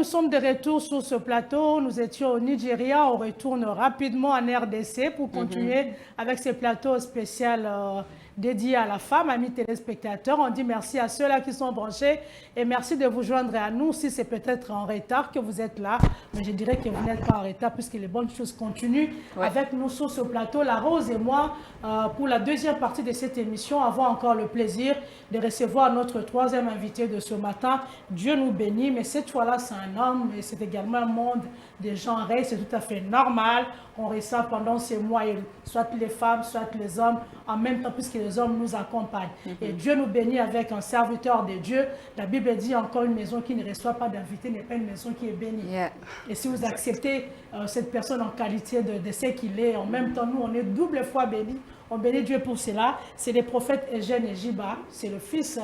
nous sommes de retour sur ce plateau. Nous étions au Nigeria. On retourne rapidement en RDC pour continuer avec ce plateau spécial dédié à la femme. Amis téléspectateurs, on dit merci à ceux-là qui sont branchés et merci de vous joindre à nous. Si c'est peut-être en retard que vous êtes là, mais je dirais que vous n'êtes pas en retard puisque les bonnes choses continuent avec nous sur ce plateau. La Rose et moi, pour la deuxième partie de cette émission, avons encore le plaisir de recevoir notre troisième invité de ce matin. Dieu nous bénit, mais cette fois-là, c'est un homme et c'est également un monde des genrés. C'est tout à fait normal. On reçoit pendant ces mois, soit les femmes, soit les hommes, en même temps, puisque les hommes nous accompagnent. Et Dieu nous bénit avec un serviteur de Dieu. La Bible dit encore une maison qui ne reçoit pas d'invité n'est pas une maison qui est bénie. Et si vous acceptez cette personne en qualité de ce qu'il est, en même temps, nous, on est double fois bénis. On bénit Dieu pour cela. C'est le prophète Eugène Ejiba. C'est le fils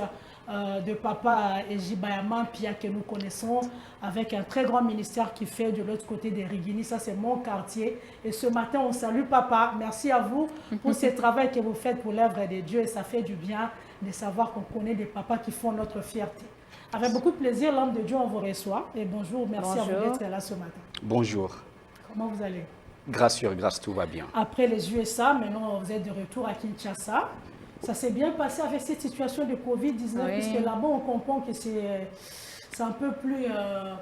de papa Ejiba Pia que nous connaissons, avec un très grand ministère qui fait de l'autre côté des Rigini. Ça, c'est mon quartier. Et ce matin, on salue papa. Merci à vous pour ce travail que vous faites pour l'œuvre de Dieu. Et ça fait du bien de savoir qu'on connaît des papas qui font notre fierté. Avec beaucoup de plaisir, l'homme de Dieu, on vous reçoit. Et bonjour, merci à vous d'être là ce matin. Bonjour. Comment vous allez? Grâce sur grâce, tout va bien. Après les USA, maintenant vous êtes de retour à Kinshasa. Ça s'est bien passé avec cette situation de Covid-19, puisque là-bas on comprend que c'est un peu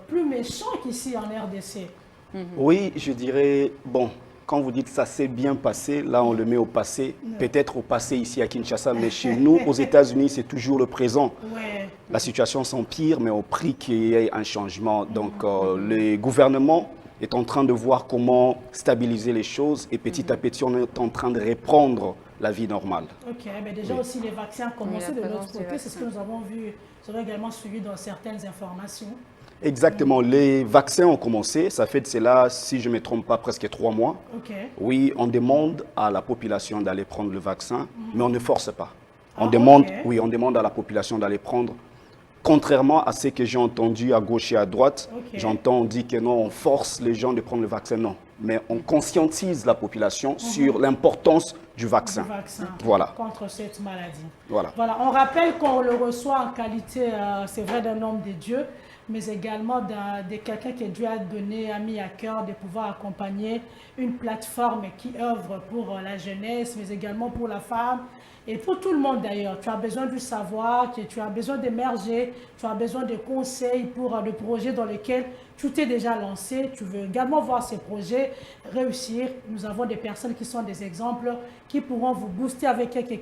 plus méchant qu'ici en RDC. Oui, je dirais, bon, quand vous dites ça s'est bien passé, là on le met au passé, peut-être au passé ici à Kinshasa, mais chez nous, aux États-Unis, c'est toujours le présent. La situation s'empire, mais au prix qu'il y ait un changement. Donc le gouvernement est en train de voir comment stabiliser les choses et petit à petit, on est en train de reprendre la vie normale. Ok, mais déjà aussi les vaccins ont commencé de l'autre côté, c'est ce que nous avons vu, nous avons également suivi dans certaines informations. Exactement, les vaccins ont commencé, ça fait de cela, si je ne me trompe pas, presque 3 mois. Oui, on demande à la population d'aller prendre le vaccin, mais on ne force pas. On demande, oui, on demande à la population d'aller prendre. Contrairement à ce que j'ai entendu à gauche et à droite, j'entends, on dit que non, on force les gens de prendre le vaccin, non. Mais on conscientise la population sur l'importance du vaccin. Voilà. Contre cette maladie. Voilà. Voilà. On rappelle qu'on le reçoit en qualité, c'est vrai, d'un homme de Dieu, mais également de quelqu'un que Dieu a mis à cœur de pouvoir accompagner une plateforme qui œuvre pour la jeunesse, mais également pour la femme. Et pour tout le monde d'ailleurs, tu as besoin du savoir, tu as besoin d'émerger, tu as besoin de conseils pour le projet dans lequel tu t'es déjà lancé. Tu veux également voir ces projets réussir. Nous avons des personnes qui sont des exemples qui pourront vous booster avec quelques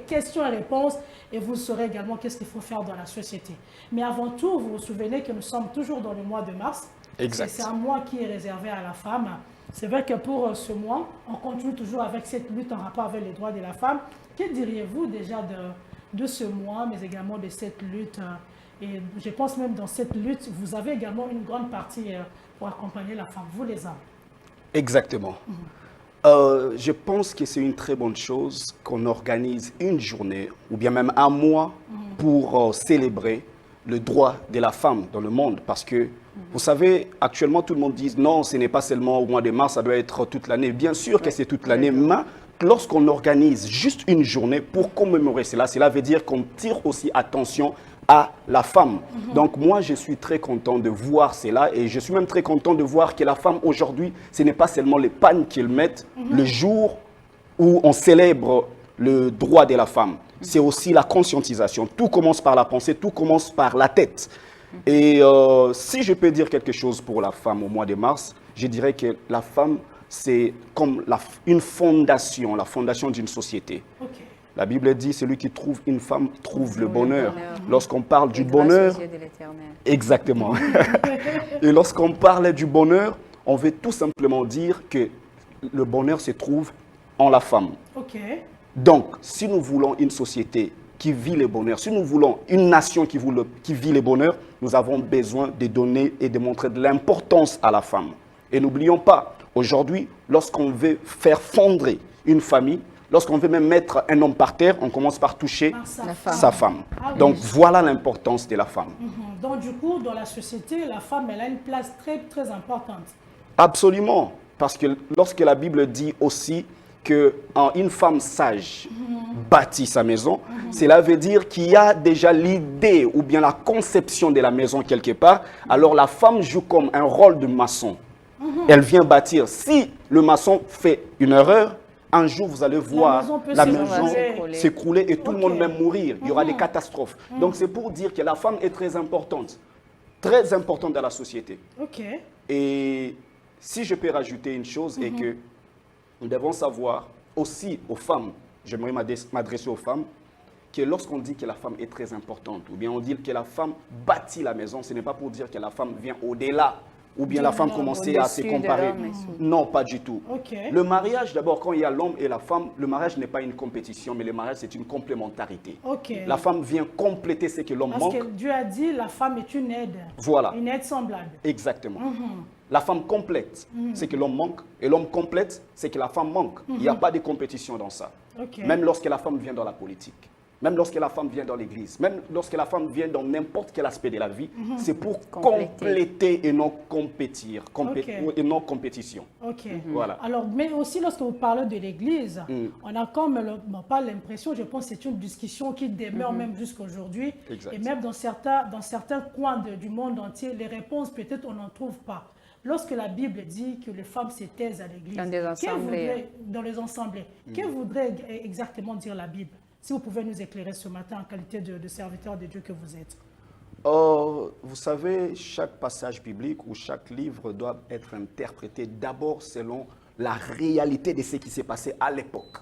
questions et réponses et vous saurez également qu'est-ce qu'il faut faire dans la société. Mais avant tout, vous vous souvenez que nous sommes toujours dans le mois de mars. Exact. C'est un mois qui est réservé à la femme. C'est vrai que pour ce mois, on continue toujours avec cette lutte en rapport avec les droits de la femme. Que diriez-vous déjà de ce mois, mais également de cette lutte? Et je pense même dans cette lutte, vous avez également une grande partie pour accompagner la femme, vous les hommes. Exactement. Je pense que c'est une très bonne chose qu'on organise une journée ou bien même un mois pour célébrer le droit de la femme dans le monde. Parce que, vous savez, actuellement, tout le monde dit non, ce n'est pas seulement au mois de mars, ça doit être toute l'année. Bien sûr que c'est toute l'année, mais lorsqu'on organise juste une journée pour commémorer cela, cela veut dire qu'on tire aussi attention à la femme. Donc moi, je suis très content de voir cela et je suis même très content de voir que la femme aujourd'hui, ce n'est pas seulement les pagnes qu'ils mettent le jour où on célèbre le droit de la femme. C'est aussi la conscientisation. Tout commence par la pensée, tout commence par la tête. Et si je peux dire quelque chose pour la femme au mois de mars, je dirais que la femme, c'est comme une fondation, la fondation d'une société. La Bible dit, celui qui trouve une femme trouve le bonheur. Lorsqu'on parle du bonheur, exactement. Et lorsqu'on parle du bonheur, on veut tout simplement dire que le bonheur se trouve en la femme. Donc, si nous voulons une société qui vit le bonheur, si nous voulons une nation qui vit le bonheur, nous avons besoin de donner et de montrer de l'importance à la femme. Et n'oublions pas, aujourd'hui, lorsqu'on veut faire fondre une famille, lorsqu'on veut même mettre un homme par terre, on commence par toucher sa femme. Donc voilà l'importance de la femme. Donc du coup, dans la société, la femme, elle a une place très, très importante. Absolument. Parce que lorsque la Bible dit aussi qu'une femme sage bâtit sa maison, cela veut dire qu'il y a déjà l'idée ou bien la conception de la maison quelque part. Alors la femme joue comme un rôle de maçon. Elle vient bâtir. Si le maçon fait une erreur, un jour vous allez voir la maison s'écrouler et tout le monde même mourir. Il y aura des catastrophes. Donc c'est pour dire que la femme est très importante dans la société. Et si je peux rajouter une chose, est que nous devons savoir aussi aux femmes, j'aimerais m'adresser aux femmes, que lorsqu'on dit que la femme est très importante, ou bien on dit que la femme bâtit la maison, ce n'est pas pour dire que la femme vient au-delà, ou bien la femme commençait à se comparer. Non, pas du tout. Le mariage, d'abord, quand il y a l'homme et la femme, le mariage n'est pas une compétition, mais le mariage, c'est une complémentarité. La femme vient compléter ce que l'homme manque. Parce que Dieu a dit, la femme est une aide. Voilà. Une aide semblable. Exactement. La femme complète, c'est que l'homme manque, et l'homme complète, c'est que la femme manque. Il n'y a pas de compétition dans ça. Même lorsque la femme vient dans la politique. Même lorsque la femme vient dans l'église, même lorsque la femme vient dans n'importe quel aspect de la vie, c'est pour compléter et non compétir, et non compétition. Voilà. Alors, mais aussi lorsque vous parlez de l'église, on a comme pas l'impression, je pense que c'est une discussion qui demeure même jusqu'à aujourd'hui. Et même dans certains coins du monde entier, les réponses peut-être on n'en trouve pas. Lorsque la Bible dit que les femmes se taisent à l'église, dans les assemblées, que voudrait exactement dire la Bible? Si vous pouvez nous éclairer ce matin en qualité de serviteur de Dieu que vous êtes. Vous savez, chaque passage biblique ou chaque livre doit être interprété d'abord selon la réalité de ce qui s'est passé à l'époque.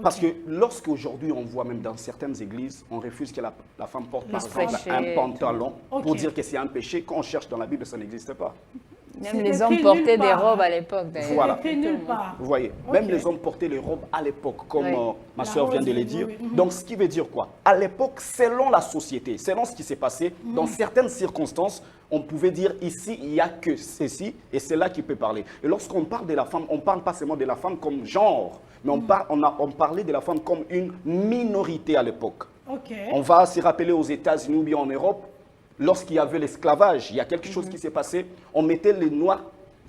Parce que lorsqu'aujourd'hui on voit même dans certaines églises, on refuse que la femme porte par exemple un pantalon pour dire que c'est un péché. Quand on cherche dans la Bible, ça n'existe pas. Même les hommes portaient des robes à l'époque. Voilà. Vous voyez, même les hommes portaient les robes à l'époque, comme ma soeur vient de le dire. Donc, ce qui veut dire quoi? À l'époque, selon la société, selon ce qui s'est passé, dans certaines circonstances, on pouvait dire ici, il n'y a que ceci, et c'est là qu'il peut parler. Et lorsqu'on parle de la femme, on ne parle pas seulement de la femme comme genre, mais on parlait de la femme comme une minorité à l'époque. On va se rappeler aux États-Unis ou bien en Europe, lorsqu'il y avait l'esclavage, il y a quelque chose qui s'est passé, on mettait les Noirs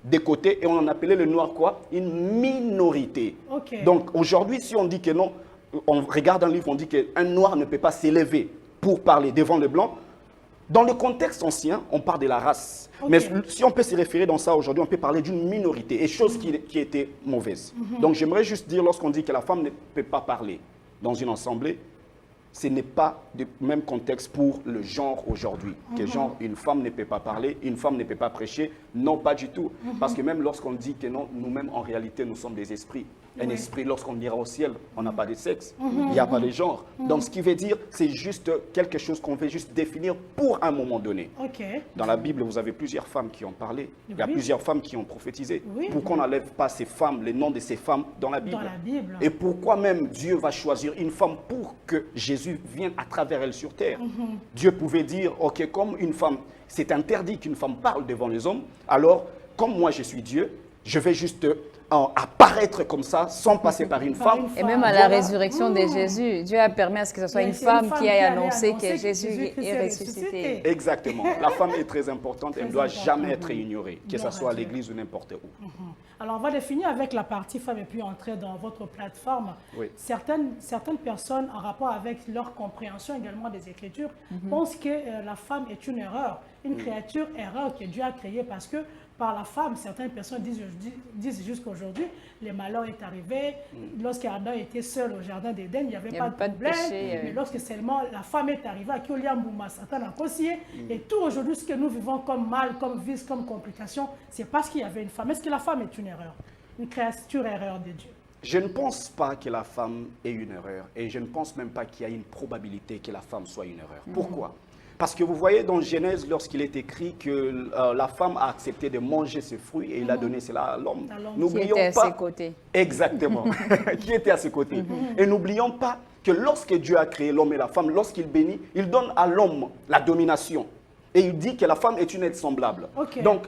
de côté et on en appelait les Noirs quoi? Une minorité. Donc aujourd'hui, si on dit que non, on regarde un livre, on dit qu'un Noir ne peut pas s'élever pour parler devant le Blanc. Dans le contexte ancien, on parle de la race. Mais si on peut se référer dans ça aujourd'hui, on peut parler d'une minorité, et chose qui était mauvaise. Donc j'aimerais juste dire, lorsqu'on dit que la femme ne peut pas parler dans une assemblée, ce n'est pas le même contexte pour le genre aujourd'hui. Que genre, une femme ne peut pas parler, une femme ne peut pas prêcher. Non, pas du tout. Parce que même lorsqu'on dit que non, nous-mêmes, en réalité, nous sommes des esprits. Un esprit, lorsqu'on ira au ciel, on n'a pas de sexe. Il n'y a pas de genre. Donc, ce qui veut dire, c'est juste quelque chose qu'on veut juste définir pour un moment donné. Dans la Bible, vous avez plusieurs femmes qui ont parlé. Il y a plusieurs femmes qui ont prophétisé. Pourquoi on n'enlève pas ces femmes, les noms de ces femmes dans la Bible? Et pourquoi même Dieu va choisir une femme pour que Jésus vienne à travers elle sur terre? Dieu pouvait dire, ok, comme une femme, c'est interdit qu'une femme parle devant les hommes, alors, comme moi je suis Dieu, je vais juste apparaître comme ça, sans passer par une femme. Et même à la résurrection de Jésus, Dieu a permis à ce que ce soit une femme qui ait annoncé que Jésus est ressuscité. Exactement. La femme est très importante, elle ne doit jamais être ignorée, que ce soit à l'église ou n'importe où. Alors, on va définir avec la partie femme et puis entrer dans votre plateforme. Certaines personnes, en rapport avec leur compréhension également des Écritures, pensent que la femme est une erreur, une créature erreur que Dieu a créée parce que par la femme, certaines personnes disent jusqu'à aujourd'hui, le malheur est arrivé. Lorsqu'Adam était seul au jardin d'Éden, il n'y avait pas de problème. Mais lorsque seulement la femme est arrivée, à Kyoliambouma, Satan a conseillé. Et tout aujourd'hui, ce que nous vivons comme mal, comme vice, comme complication, c'est parce qu'il y avait une femme. Est-ce que la femme est une erreur? Une créature erreur de Dieu? Je ne pense pas que la femme est une erreur. Et je ne pense même pas qu'il y a une probabilité que la femme soit une erreur. Pourquoi? Parce que vous voyez dans Genèse, lorsqu'il est écrit que la femme a accepté de manger ses fruits et il a donné cela à l'homme. N'oublions pas. Qui était à ses côtés. Exactement. Qui était à ses côtés. Et n'oublions pas que lorsque Dieu a créé l'homme et la femme, lorsqu'il bénit, il donne à l'homme la domination. Et il dit que la femme est une aide semblable. Donc,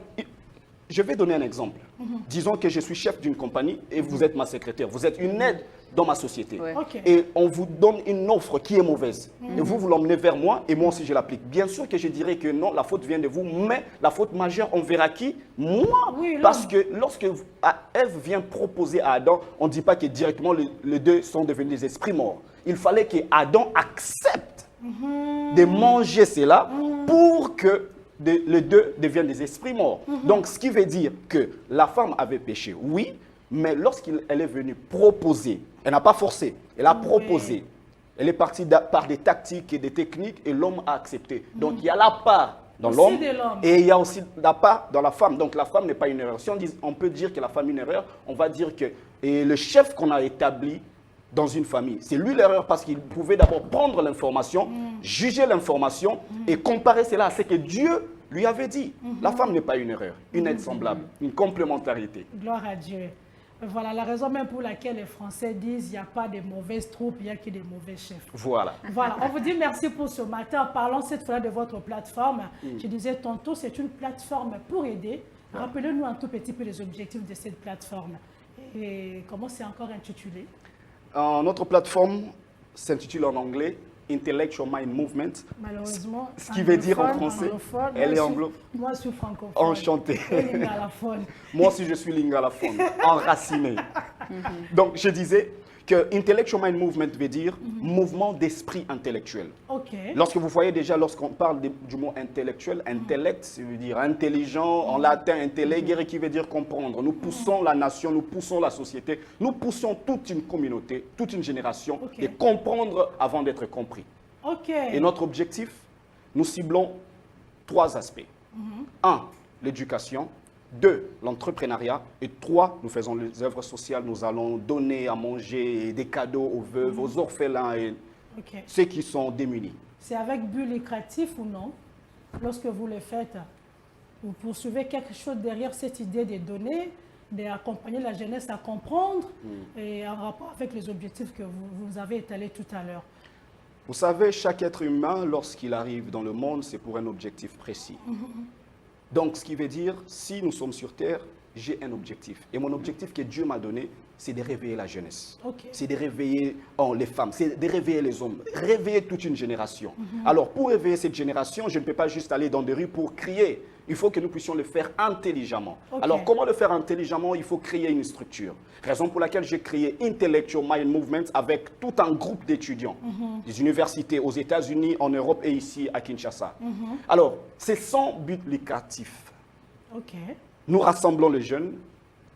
je vais donner un exemple. Disons que je suis chef d'une compagnie et vous êtes ma secrétaire. Vous êtes une aide dans ma société. Ouais. Ok. Et on vous donne une offre qui est mauvaise. Et vous l'emmenez vers moi et moi aussi je l'applique. Bien sûr que je dirais que non, la faute vient de vous, mais la faute majeure, on verra qui? Moi. Oui, l'homme. Parce que lorsque Ève vient proposer à Adam, on ne dit pas que directement les deux sont devenus des esprits morts. Il fallait que Adam accepte de manger cela pour que les deux deviennent des esprits morts. Donc, ce qui veut dire que la femme avait péché, oui, mais lorsqu'elle est venue proposer, elle n'a pas forcé, elle a proposé. Elle est partie par des tactiques et des techniques et l'homme a accepté. Donc, il y a la part dans Aussi l'homme de l'homme. et il y a aussi la part dans la femme. Donc, la femme n'est pas une erreur. Si on peut dire que la femme est une erreur, on va dire que et le chef qu'on a établi dans une famille, c'est lui l'erreur parce qu'il pouvait d'abord prendre l'information, juger l'information et comparer cela à ce que Dieu lui avait dit. La femme n'est pas une erreur, une aide semblable, une complémentarité. Gloire à Dieu. Voilà la raison même pour laquelle les Français disent il n'y a pas de mauvaises troupes, il n'y a que des mauvais chefs. Voilà. Voilà, on vous dit merci pour ce matin. Parlons cette fois de votre plateforme. Je disais tantôt, c'est une plateforme pour aider. Rappelez-nous un tout petit peu les objectifs de cette plateforme. Et comment c'est encore intitulé? Notre plateforme s'intitule en anglais Intellectual Mind Movement. Malheureusement, Ce qui veut dire en français, anglophone. elle est anglo. Moi, je suis francophone. Enchanté. Et lingalaphone. Moi aussi, je suis lingalaphone, enraciné. Donc, je disais que Intellectual Mind Movement veut dire mouvement d'esprit intellectuel. Ok. Lorsque vous voyez déjà, lorsqu'on parle du mot intellectuel, intellect, ça veut dire intelligent, en latin, intellegere, qui veut dire comprendre. Nous poussons la nation, nous poussons la société, nous poussons toute une communauté, toute une génération Ok. de comprendre avant d'être compris. Ok. Et notre objectif, nous ciblons 3 aspects. 1, l'éducation. 2, l'entrepreneuriat. Et 3, nous faisons les œuvres sociales. Nous allons donner à manger des cadeaux aux veuves, aux orphelins et Ok. ceux qui sont démunis. C'est avec but lucratif ou non? Lorsque vous le faites, vous poursuivez quelque chose derrière cette idée de donner, d'accompagner la jeunesse à comprendre et en rapport avec les objectifs que vous avez étalés tout à l'heure. Vous savez, chaque être humain, lorsqu'il arrive dans le monde, c'est pour un objectif précis. Donc, ce qui veut dire, si nous sommes sur Terre, j'ai un objectif. Et mon objectif que Dieu m'a donné, c'est de réveiller la jeunesse. Ok. C'est de réveiller les femmes, c'est de réveiller les hommes, réveiller toute une génération. Alors, pour réveiller cette génération, je ne peux pas juste aller dans des rues pour crier. Il faut que nous puissions le faire intelligemment. Ok. Alors, comment le faire intelligemment? Il faut créer une structure. Raison pour laquelle j'ai créé Intellectual Mind Movement avec tout un groupe d'étudiants des universités aux États-Unis, en Europe et ici à Kinshasa. Alors, c'est sans but lucratif. Ok. Nous rassemblons les jeunes.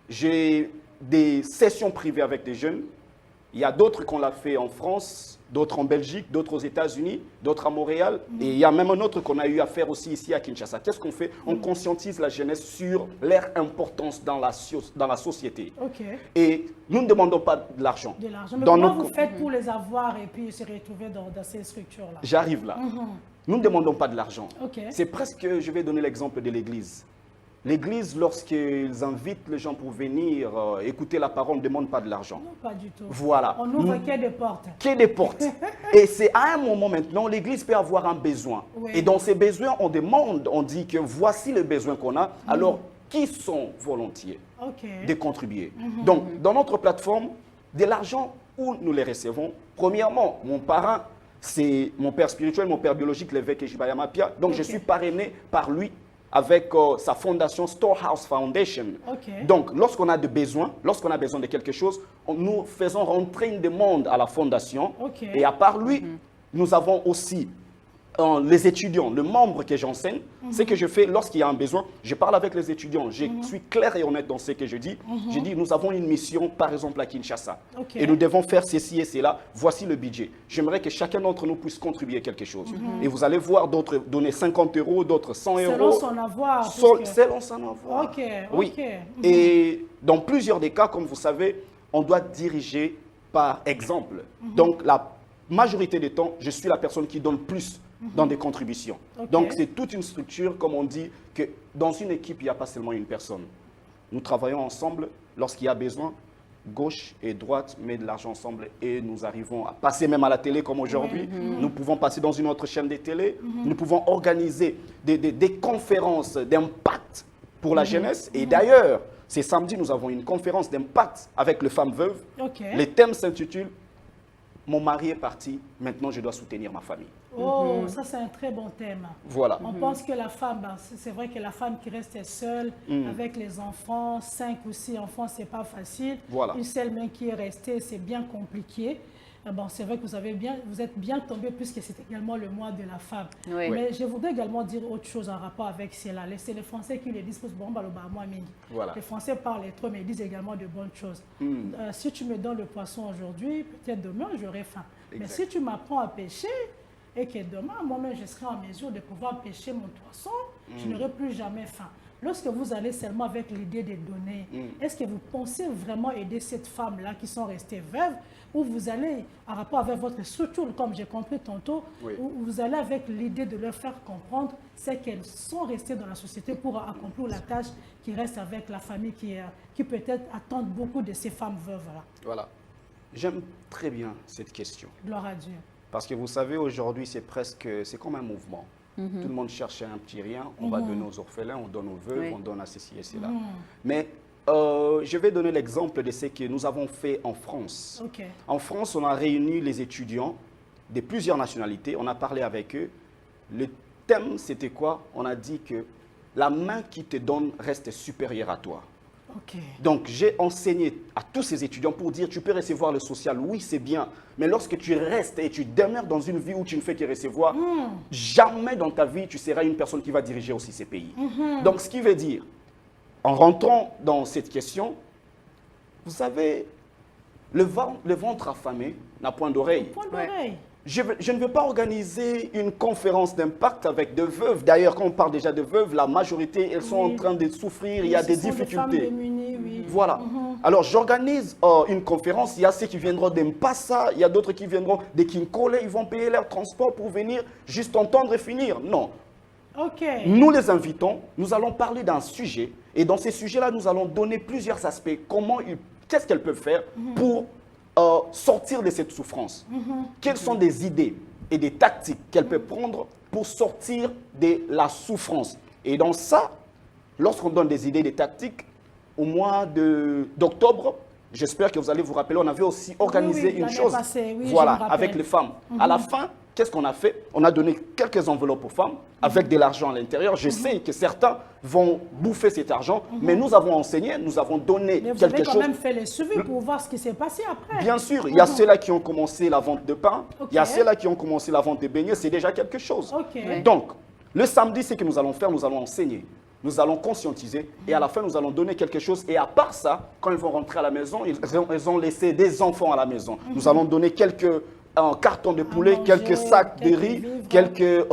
J'ai des sessions privées avec des jeunes. Il y a d'autres qu'on l'a fait en France, d'autres en Belgique, d'autres aux États-Unis, d'autres à Montréal. Et il y a même un autre qu'on a eu à faire aussi ici à Kinshasa. Qu'est-ce qu'on fait? On conscientise la jeunesse sur leur importance dans la société. Ok. Et nous ne demandons pas de l'argent. De l'argent. Mais Dans comment nos- vous faites pour les avoir et puis se retrouver dans ces structures-là? J'arrive là. Nous ne demandons pas de l'argent. Ok. C'est presque, je vais donner l'exemple de l'Église. L'Église, lorsqu'ils invitent les gens pour venir écouter la parole, ne demande pas de l'argent. Non, pas du tout. Voilà. On ouvre que des portes. Que des portes. Et c'est à un moment maintenant, l'Église peut avoir un besoin. Oui. Et dans ces besoins, on demande, on dit que voici le besoin qu'on a. Alors, qui sont volontiers Ok. de contribuer? Donc, dans notre plateforme, de l'argent, où nous les recevons? Premièrement, mon parrain, c'est mon père spirituel, mon père biologique, l'évêque Ejibaya Mapia. Donc, je Ok. suis parrainé par lui avec sa fondation Storehouse Foundation. Ok. Donc, lorsqu'on a besoin de quelque chose, nous faisons rentrer une demande à la fondation. Ok. Et à part lui, nous avons aussi les étudiants, le membre que j'enseigne. Ce que je fais lorsqu'il y a un besoin, je parle avec les étudiants, je suis clair et honnête dans ce que je dis. Je dis, nous avons une mission, par exemple à Kinshasa, Ok. et nous devons faire ceci et cela. Voici le budget. J'aimerais que chacun d'entre nous puisse contribuer quelque chose. Et vous allez voir d'autres donner 50 €, d'autres 100 €. Selon son avoir. puisque- Selon son avoir. Ok, Oui. ok. Et dans plusieurs des cas, comme vous savez, on doit diriger par exemple. Donc, la majorité des temps, je suis la personne qui donne plus dans des contributions. Ok. Donc, c'est toute une structure, comme on dit, que dans une équipe, il n'y a pas seulement une personne. Nous travaillons ensemble lorsqu'il y a besoin. Gauche et droite met de l'argent ensemble et nous arrivons à passer même à la télé comme aujourd'hui. Nous pouvons passer dans une autre chaîne de télé. Nous pouvons organiser des conférences d'impact pour la jeunesse. Et d'ailleurs, C'est samedi, nous avons une conférence d'impact avec les femmes veuves. Ok. Le thème s'intitule « Mon mari est parti, maintenant je dois soutenir ma famille ». Oh, ça c'est un très bon thème. Voilà. On pense que la femme, c'est vrai que la femme qui reste seule avec les enfants, 5 ou 6 enfants, c'est pas facile. Voilà. Une seule main qui est restée, c'est bien compliqué. Bon, c'est vrai que vous êtes bien tombé puisque c'est également le mois de la femme. Oui. Mais je voudrais également dire autre chose en rapport avec cela. C'est les Français qui le disent. Bon, Voilà. Les Français parlent trop, mais ils disent également de bonnes choses. Si tu me donnes le poisson aujourd'hui, peut-être demain, j'aurai faim. Exact. Mais si tu m'apprends à pêcher, et que demain, moi-même, je serai en mesure de pouvoir pêcher mon poisson, je n'aurai plus jamais faim. Lorsque vous allez seulement avec l'idée de donner, est-ce que vous pensez vraiment aider cette femme-là qui sont restées veuves, ou vous allez, en rapport avec votre structure, comme j'ai compris tantôt, ou vous allez avec l'idée de leur faire comprendre c'est qu'elles sont restées dans la société pour accomplir la tâche qui reste avec la famille qui peut-être attend beaucoup de ces femmes veuves-là. Voilà. J'aime très bien cette question. Gloire à Dieu. Parce que vous savez, aujourd'hui, c'est comme un mouvement. Tout le monde cherche un petit rien, on va donner aux orphelins, on donne aux veuves, on donne à ceci et cela. Mais je vais donner l'exemple de ce que nous avons fait en France. Okay. En France, on a réuni les étudiants de plusieurs nationalités, on a parlé avec eux. Le thème, c'était quoi? On a dit que la main qui te donne reste supérieure à toi. Okay. Donc, j'ai enseigné à tous ces étudiants pour dire, tu peux recevoir le social, oui, c'est bien. Mais lorsque tu restes et tu demeures dans une vie où tu ne fais que recevoir, jamais dans ta vie, tu seras une personne qui va diriger aussi ces pays. Donc, ce qui veut dire, en rentrant dans cette question, vous savez, le ventre affamé n'a point d'oreille. Point d'oreille. Je ne veux pas organiser une conférence d'impact avec des veuves. D'ailleurs, quand on parle déjà de veuves, la majorité, elles sont en train de souffrir, il y a des difficultés. Des femmes démunies, oui. Voilà. Alors, j'organise une conférence. Il y a ceux qui viendront d'Mpassa, il y a d'autres qui viendront de Kinkole. Ils vont payer leur transport pour venir juste entendre et finir. Non. Okay. Nous les invitons, nous allons parler d'un sujet. Et dans ces sujets-là, nous allons donner plusieurs aspects. Qu'est-ce qu'elles peuvent faire pour sortir de cette souffrance. Quelles sont des idées et des tactiques qu'elles peuvent prendre pour sortir de la souffrance. Et dans ça, lorsqu'on donne des idées et des tactiques, au mois d'octobre, j'espère que vous allez vous rappeler, on avait aussi organisé une chose voilà, avec les femmes. À la fin, qu'est-ce qu'on a fait? On a donné quelques enveloppes aux femmes avec de l'argent à l'intérieur. Je sais que certains vont bouffer cet argent, mais nous avons enseigné, nous avons donné quelque chose. Vous avez quand même fait le suivi pour voir ce qui s'est passé après. Bien sûr, il y a ceux-là qui ont commencé la vente de pain, il y a ceux-là qui ont commencé la vente de beignets, c'est déjà quelque chose. Donc, le samedi, ce que nous allons faire, nous allons enseigner. Nous allons conscientiser et à la fin, nous allons donner quelque chose. Et à part ça, quand ils vont rentrer à la maison, ils ont laissé des enfants à la maison. Nous allons donner quelques cartons de poulet, quelques sacs de riz, quelques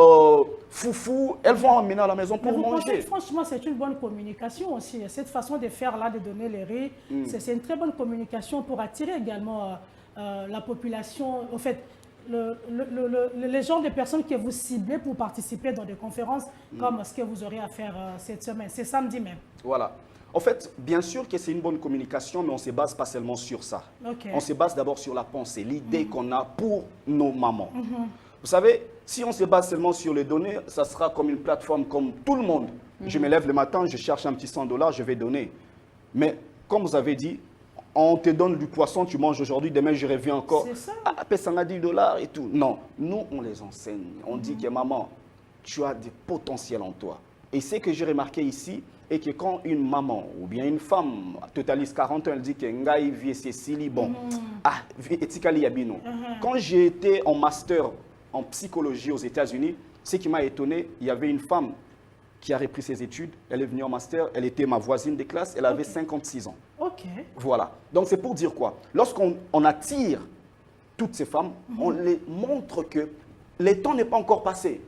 foufous. Elles vont emmener à la maison pour manger. Franchement, c'est une bonne communication aussi. Cette façon de faire là, de donner les riz, c'est une très bonne communication pour attirer également la population. En fait, les genres de personnes que vous ciblez pour participer dans des conférences comme ce que vous aurez à faire cette semaine. C'est samedi même. Voilà. En fait, bien sûr que c'est une bonne communication, mais on ne se base pas seulement sur ça. On se base d'abord sur la pensée, l'idée qu'on a pour nos mamans. Vous savez, si on se base seulement sur les données, ça sera comme une plateforme comme tout le monde. Je me lève le matin, je cherche un petit $100, je vais donner. Mais comme vous avez dit, on te donne du poisson, tu manges aujourd'hui, demain je reviens encore. C'est ça. Ah, paie ça $10 et tout. Non, nous on les enseigne. On dit que maman, tu as des potentiels en toi. Et ce que j'ai remarqué ici est que quand une maman ou bien une femme totalise 40 ans, elle dit que Ngai vie Cécilie, bon, etikali yabino. Quand j'ai été en master en psychologie aux États-Unis, ce qui m'a étonné, il y avait une femme qui a repris ses études, elle est venue en master, elle était ma voisine de classe, elle avait 56 ans. Voilà. Donc c'est pour dire quoi? Lorsqu'on attire toutes ces femmes, on les montre que le temps n'est pas encore passé.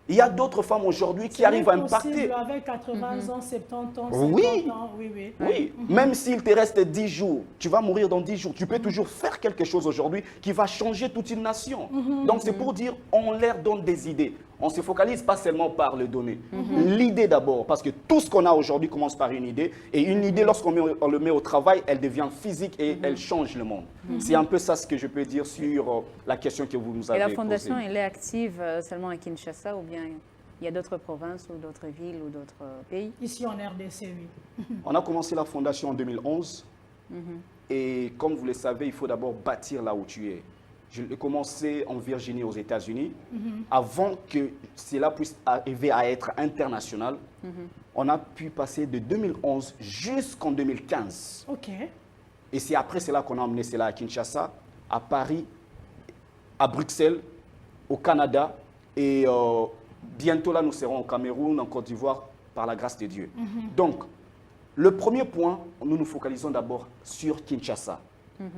Il y a d'autres femmes aujourd'hui qui arrivent à impacter. Avec 80 ans, 70 ans, 50 ans, oui. Même s'il te reste 10 jours, tu vas mourir dans 10 jours. Tu peux toujours faire quelque chose aujourd'hui qui va changer toute une nation. Donc c'est pour dire, on leur donne des idées. On ne se focalise pas seulement par le donner. L'idée d'abord, parce que tout ce qu'on a aujourd'hui commence par une idée. Et une idée, lorsqu'on le met au travail, elle devient physique et elle change le monde. C'est un peu ça ce que je peux dire sur la question que vous nous avez posée. Et la fondation, elle est active seulement à Kinshasa ou bien Il y a d'autres provinces ou d'autres villes ou d'autres pays? Ici en RDC, oui. On a commencé la fondation en 2011. Et comme vous le savez, il faut d'abord bâtir là où tu es. Je l'ai commencé en Virginie, aux États-Unis. Avant que cela puisse arriver à être international, on a pu passer de 2011 jusqu'en 2015. OK. Et c'est après cela qu'on a emmené cela à Kinshasa, à Paris, à Bruxelles, au Canada. Et bientôt là, nous serons au Cameroun, en Côte d'Ivoire, par la grâce de Dieu. Donc, le premier point, nous nous focalisons d'abord sur Kinshasa.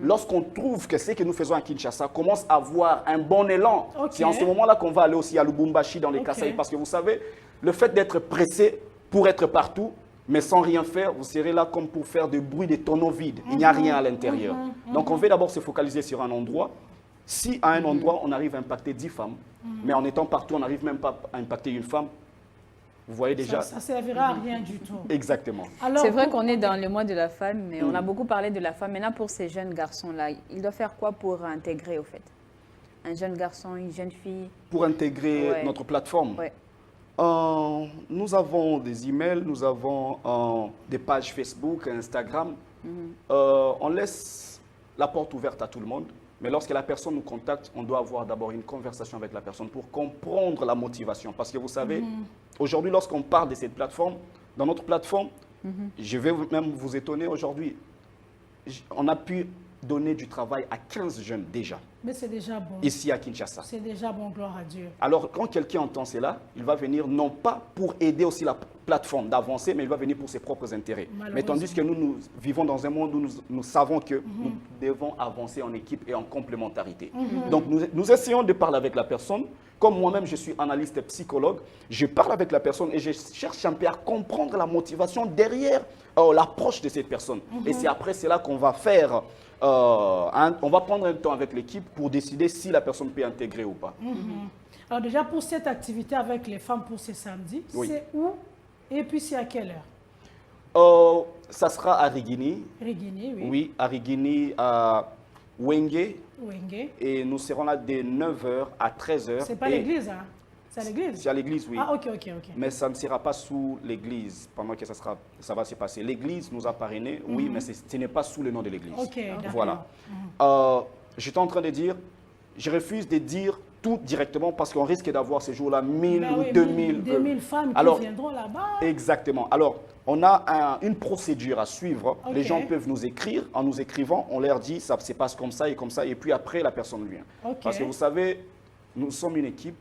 Lorsqu'on trouve que ce que nous faisons à Kinshasa commence à avoir un bon élan, c'est en ce moment-là qu'on va aller aussi à Lubumbashi, dans les Kasaï, parce que vous savez, le fait d'être pressé pour être partout, mais sans rien faire, vous serez là comme pour faire du bruit des tonneaux vides. Il n'y a rien à l'intérieur. Donc, on veut d'abord se focaliser sur un endroit. Si à un endroit, on arrive à impacter 10 femmes, mais en étant partout, on n'arrive même pas à impacter une femme, vous voyez déjà. Ça ne servira à rien du tout. Exactement. C'est vrai qu'on est dans le mois de la femme, mais on a beaucoup parlé de la femme. Maintenant, pour ces jeunes garçons-là, ils doivent faire quoi pour intégrer, au fait? Un jeune garçon, une jeune fille? Pour intégrer notre plateforme, nous avons des emails, nous avons des pages Facebook, Instagram. On laisse la porte ouverte à tout le monde. Mais lorsque la personne nous contacte, on doit avoir d'abord une conversation avec la personne pour comprendre la motivation. Parce que vous savez, aujourd'hui, lorsqu'on parle de cette plateforme, dans notre plateforme, je vais même vous étonner aujourd'hui, on a pu donner du travail à 15 jeunes déjà. Mais c'est déjà bon. Ici à Kinshasa. C'est déjà bon, gloire à Dieu. Alors, quand quelqu'un entend cela, il va venir non pas pour aider aussi la plateforme d'avancer, mais il va venir pour ses propres intérêts. Mais tandis que nous vivons dans un monde où nous savons que nous devons avancer en équipe et en complémentarité. Donc, nous essayons de parler avec la personne. Comme moi-même, je suis analyste et psychologue, je parle avec la personne et je cherche un peu à comprendre la motivation derrière l'approche de cette personne. Et c'est après cela qu'on va faire, on va prendre un temps avec l'équipe pour décider si la personne peut intégrer ou pas. Alors déjà, pour cette activité avec les femmes pour ce samedi, c'est où et puis c'est à quelle heure? Ça sera à Rigini. Rigini, oui. Oui, à Rigini, à Wenge. Wenge. Et nous serons là de 9h à 13h. C'est pas l'église, hein? C'est à l'église? C'est à l'église, oui. Ah, ok. Mais ça ne sera pas sous l'église pendant que ça va se passer. L'église nous a parrainé, oui, mais ce n'est pas sous le nom de l'église. Ok, voilà. J'étais en train de dire, je refuse de dire tout directement parce qu'on risque d'avoir ces jours-là 1000 ou 2000. 2000 femmes qui viendront là-bas. Exactement. Alors, on a une procédure à suivre. Les gens peuvent nous écrire. En nous écrivant, on leur dit ça se passe comme ça. Et puis après, la personne vient. Parce que vous savez, nous sommes une équipe.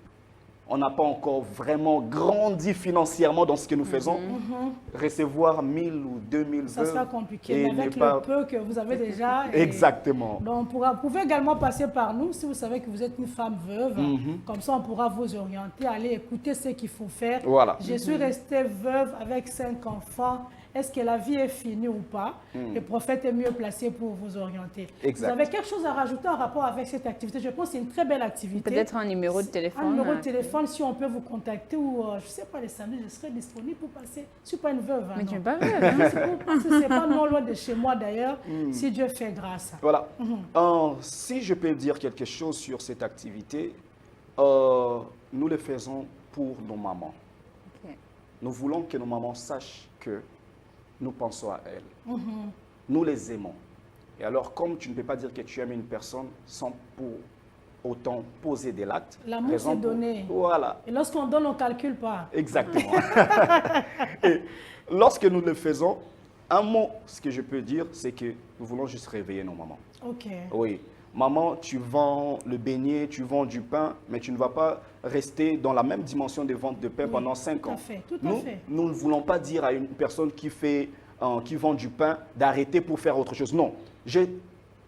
On n'a pas encore vraiment grandi financièrement dans ce que nous faisons. Recevoir 1000 ou 2000 veuves. Ça sera compliqué, mais avec le peu que vous avez déjà. Exactement. Donc, vous pouvez également passer par nous si vous savez que vous êtes une femme veuve. Comme ça, on pourra vous orienter, aller écouter ce qu'il faut faire. Voilà. Je suis restée veuve avec 5 enfants. Est-ce que la vie est finie ou pas? Le prophète est mieux placé pour vous orienter. Exact. Vous avez quelque chose à rajouter en rapport avec cette activité? Je pense que c'est une très belle activité. Peut-être un numéro de téléphone. Un numéro de téléphone, si on peut vous contacter ou, je ne sais pas, les samedis, je serai disponible pour passer. Je ne suis pas une veuve. Mais tu n'es pas veuve. Ce n'est pas non loin de chez moi d'ailleurs, si Dieu fait grâce. Voilà. Si je peux dire quelque chose sur cette activité, nous le faisons pour nos mamans. Nous voulons que nos mamans sachent que nous pensons à elles. Nous les aimons. Et alors, comme tu ne peux pas dire que tu aimes une personne sans pour autant poser des actes. L'amour, c'est donné. Voilà. Et lorsqu'on donne, on ne calcule pas. Exactement. Et lorsque nous le faisons, un mot, ce que je peux dire, c'est que nous voulons juste réveiller nos mamans. OK. Oui. Maman, tu vends le beignet, tu vends du pain, mais tu ne vas pas rester dans la même dimension de vente de pain pendant 5 ans. Tout à fait, tout à fait. Nous ne voulons pas dire à une personne qui vend du pain d'arrêter pour faire autre chose. Non,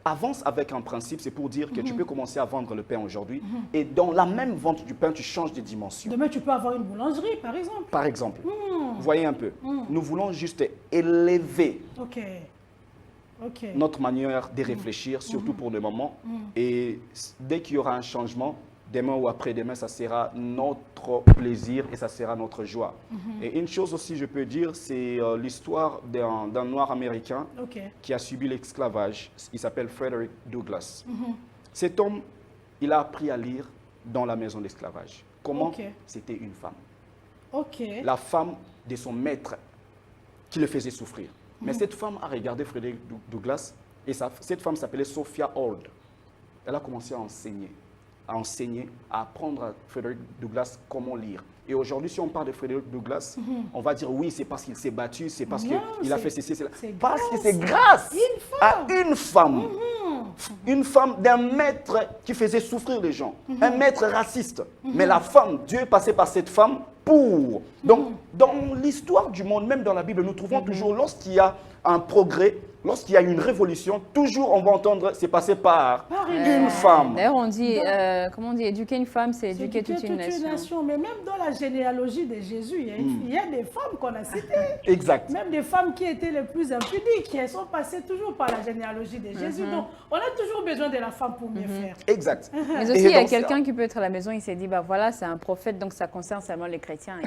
avance avec un principe, c'est pour dire que tu peux commencer à vendre le pain aujourd'hui et dans la même vente du pain, tu changes de dimension. Demain, tu peux avoir une boulangerie, par exemple. Par exemple. Vous voyez un peu. Nous voulons juste élever notre manière de réfléchir, surtout pour le moment. Et dès qu'il y aura un changement, demain ou après-demain, ça sera notre plaisir et ça sera notre joie. Et une chose aussi, je peux dire, c'est l'histoire d'un noir américain qui a subi l'esclavage. Il s'appelle Frederick Douglass. Cet homme, il a appris à lire dans la maison d'esclavage. Comment? C'était une femme. Ok. La femme de son maître qui le faisait souffrir. Mais cette femme a regardé Frédéric Douglass et cette femme s'appelait Sophia Ord. Elle a commencé à enseigner, à apprendre à Frédéric Douglass comment lire. Et aujourd'hui, si on parle de Frédéric Douglass, on va dire oui, c'est parce qu'il s'est battu, c'est parce qu'il a fait ceci, cela. Parce que c'est grâce à une femme. Une femme d'un maître qui faisait souffrir les gens. Un maître raciste. Mais la femme, Dieu est passé par cette femme pour. Donc, dans l'histoire du monde, même dans la Bible, nous trouvons toujours, lorsqu'il y a un progrès, lorsqu'il y a une révolution, toujours on va entendre, c'est passé par une femme. D'ailleurs, on dit, comment on dit, éduquer une femme, c'est éduquer toute une nation. Mais même dans la généalogie de Jésus, il y a des femmes qu'on a citées. Exact. Même des femmes qui étaient les plus impudiques, elles sont passées toujours par la généalogie de Jésus. Donc, on a toujours besoin de la femme pour mieux faire. Exact. Mais aussi, il y a quelqu'un qui peut être à la maison, il s'est dit, bah voilà, c'est un prophète, donc ça concerne seulement les chrétiens.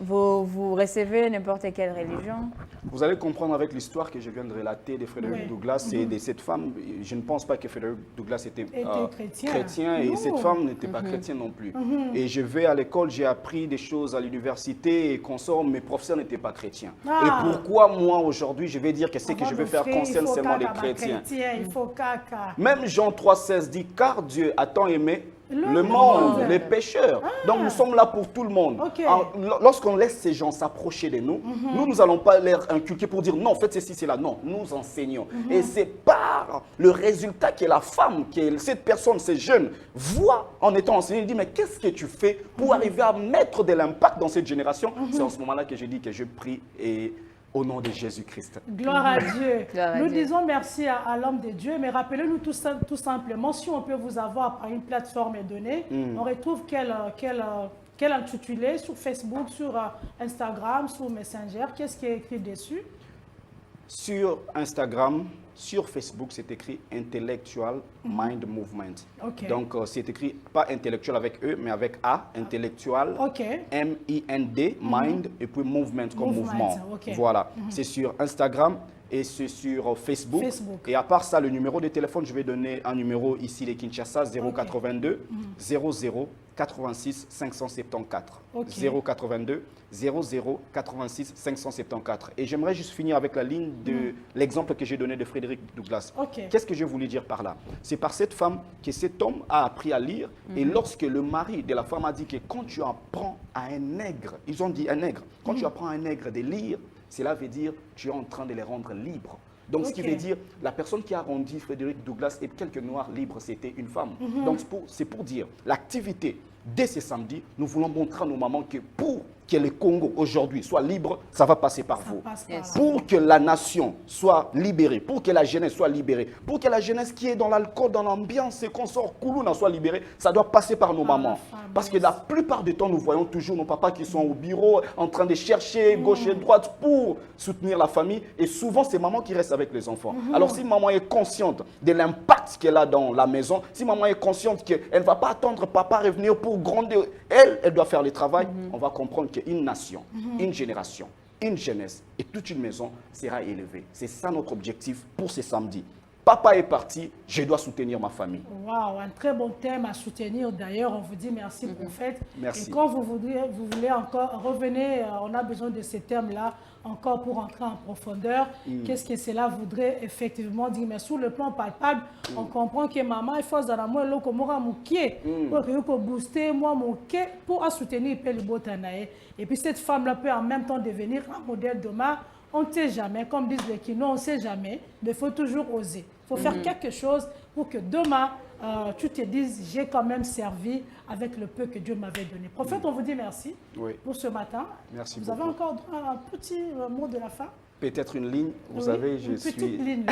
Vous recevez n'importe quelle religion. Vous allez comprendre avec l'histoire que je viens de relater de Frédéric Douglass et de cette femme. Je ne pense pas que Frédéric Douglass était chrétien et cette femme n'était pas chrétienne non plus. Et je vais à l'école, j'ai appris des choses à l'université et consorts, mes professeurs n'étaient pas chrétiens. Et pourquoi moi aujourd'hui je vais dire que ce que je vais faire concerne seulement les chrétiens? Même Jean 3,16 dit car Dieu a tant aimé le monde, les pécheurs. Donc nous sommes là pour tout le monde. Lorsqu'on laisse ces gens s'approcher de nous, nous n'allons pas leur inculquer pour dire non, faites ceci, cela. Non, nous enseignons. Et c'est par le résultat que la femme, que cette personne, ces jeunes, voit en étant enseignée, il dit mais qu'est-ce que tu fais pour arriver à mettre de l'impact dans cette génération? C'est en ce moment-là que je dis que je prie et au nom de Jésus-Christ. Gloire à Dieu. Nous disons merci à l'homme de Dieu, mais rappelez-nous tout simplement, si on peut vous avoir par une plateforme donnée, on retrouve quel intitulé sur Facebook, sur Instagram, sur Messenger. Qu'est-ce qui est écrit dessus? Sur Instagram, sur Facebook, c'est écrit Intellectual Mind Movement. Donc, c'est écrit pas intellectuel avec E, mais avec A, Intellectual, M-I-N-D, Mind, et puis Movement comme mouvement. Voilà, c'est sur Instagram et c'est sur Facebook. Et à part ça, le numéro de téléphone, je vais donner un numéro ici de Kinshasa, 082 00 86 574. 082 00 86 574. Et j'aimerais juste finir avec la ligne de l'exemple que j'ai donné de Frédéric Douglass. Qu'est-ce que je voulais dire par là? C'est par cette femme que cet homme a appris à lire. Et lorsque le mari de la femme a dit que quand tu apprends à un nègre, ils ont dit un nègre, quand tu apprends à un nègre de lire, cela veut dire que tu es en train de les rendre libres. Donc, ce qui veut dire, la personne qui a rendu Frédéric Douglass et quelques noirs libres, c'était une femme. Donc, c'est pour dire, l'activité, dès ce samedi, nous voulons montrer à nos mamans que pour que le Congo aujourd'hui soit libre, ça va passer par vous. Pour que la nation soit libérée, pour que la jeunesse soit libérée, pour que la jeunesse qui est dans l'alcool, dans l'ambiance et qu'on sort Koulouna soit libérée, ça doit passer par nos mamans. Parce que la plupart du temps, nous voyons toujours nos papas qui sont au bureau en train de chercher gauche et droite pour soutenir la famille. Et souvent, c'est maman qui reste avec les enfants. Alors, si maman est consciente de l'impact qu'elle a dans la maison, si maman est consciente qu'elle ne va pas attendre papa revenir pour grandir, elle doit faire le travail, on va comprendre qu'une nation, une génération, une jeunesse et toute une maison sera élevée. C'est ça notre objectif pour ce samedi. Papa est parti, je dois soutenir ma famille. Waouh, un très bon thème à soutenir. D'ailleurs, on vous dit merci, prophète. Merci. Et quand vous voulez encore, revenez, on a besoin de ces thèmes-là encore pour entrer en profondeur. Qu'est-ce que cela voudrait effectivement dire? Mais sur le plan palpable, on comprend que maman, il faut que moi, le comora mouké, pour booster moi mouké, pour soutenir le botanae. Et puis cette femme-là peut en même temps devenir un modèle demain. On ne sait jamais, comme disent les Kino, on ne sait jamais, mais il faut toujours oser. Il faut faire quelque chose pour que demain, tu te dises, j'ai quand même servi avec le peu que Dieu m'avait donné. Prophète, on vous dit merci pour ce matin. Merci beaucoup. Vous avez encore un petit mot de la fin? Peut-être une ligne. Vous savez, je suis... Petite ligne.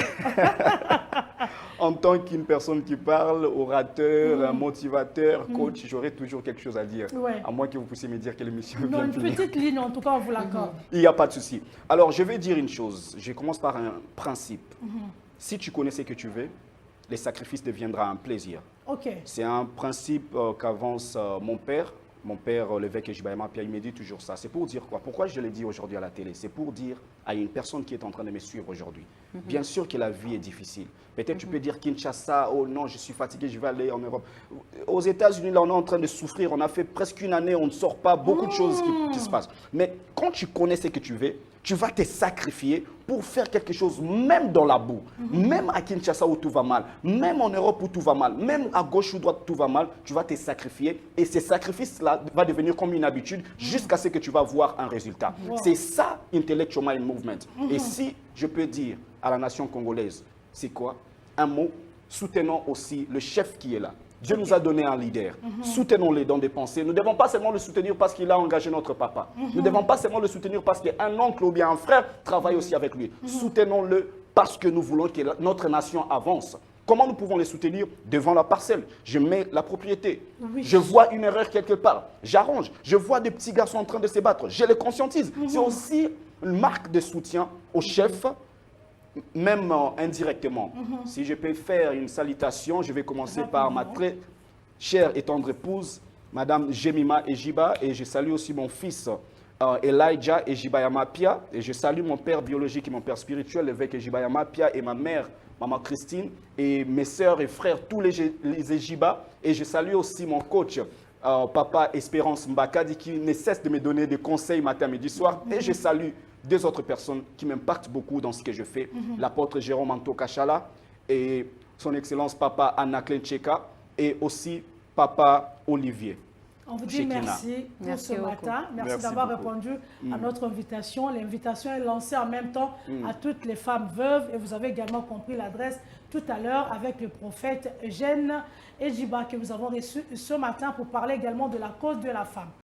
En tant qu'une personne qui parle, orateur, motivateur, coach, j'aurai toujours quelque chose à dire. À moins que vous puissiez me dire quelle émission vient une petite ligne, en tout cas, on vous l'accorde. Il n'y a pas de souci. Alors, je vais dire une chose. Je commence par un principe. Si tu connais ce que tu veux, le sacrifice deviendra un plaisir. C'est un principe qu'avance mon père, mon père, l'évêque Ejibayama Pia, il me dit toujours ça. C'est pour dire quoi? Pourquoi je le dis aujourd'hui à la télé? C'est pour dire à une personne qui est en train de me suivre aujourd'hui. Bien sûr que la vie est difficile. Peut-être tu peux dire Kinshasa, oh non, je suis fatigué, je vais aller en Europe. Aux États-Unis, là, on est en train de souffrir. On a fait presque une année, on ne sort pas, beaucoup de choses qui se passent. Mais quand tu connais ce que tu veux, tu vas te sacrifier pour faire quelque chose, même dans la boue, même à Kinshasa où tout va mal, même en Europe où tout va mal, même à gauche ou droite où tout va mal, tu vas te sacrifier. Et ce sacrifice-là va devenir comme une habitude jusqu'à ce que tu vas voir un résultat. C'est ça, Intellectual Mind Movement. Et si je peux dire à la nation congolaise, c'est quoi? Un mot, soutenons aussi le chef qui est là. Dieu nous a donné un leader. Soutenons-le dans des pensées. Nous ne devons pas seulement le soutenir parce qu'il a engagé notre papa. Nous ne devons pas seulement le soutenir parce qu'un oncle ou bien un frère travaille aussi avec lui. Soutenons-le parce que nous voulons que notre nation avance. Comment nous pouvons les soutenir? Devant la parcelle. Je mets la propriété. Je vois une erreur quelque part. J'arrange. Je vois des petits garçons en train de se battre. Je les conscientise. C'est aussi une marque de soutien au chef, même indirectement. Si je peux faire une salutation, je vais commencer par ma très chère et tendre épouse, Madame Jemima Ejiba, et je salue aussi mon fils Elijah Ejibayama Pia, et je salue mon père biologique et mon père spirituel, l'évêque Ejibayama Pia, et ma mère, Maman Christine, et mes sœurs et frères, tous les Ejiba, et je salue aussi mon coach, Papa Espérance Mbakadi, qui ne cesse de me donner des conseils matin, midi, soir, et je salue deux autres personnes qui m'impactent beaucoup dans ce que je fais. L'apôtre Jérôme Anto Kachala et son Excellence Papa Anna Klencheka et aussi Papa Olivier. On vous dit merci pour ce matin. Merci d'avoir répondu à notre invitation. L'invitation est lancée en même temps à toutes les femmes veuves et vous avez également compris l'adresse tout à l'heure avec le prophète Eugène Ejiba que nous avons reçu ce matin pour parler également de la cause de la femme.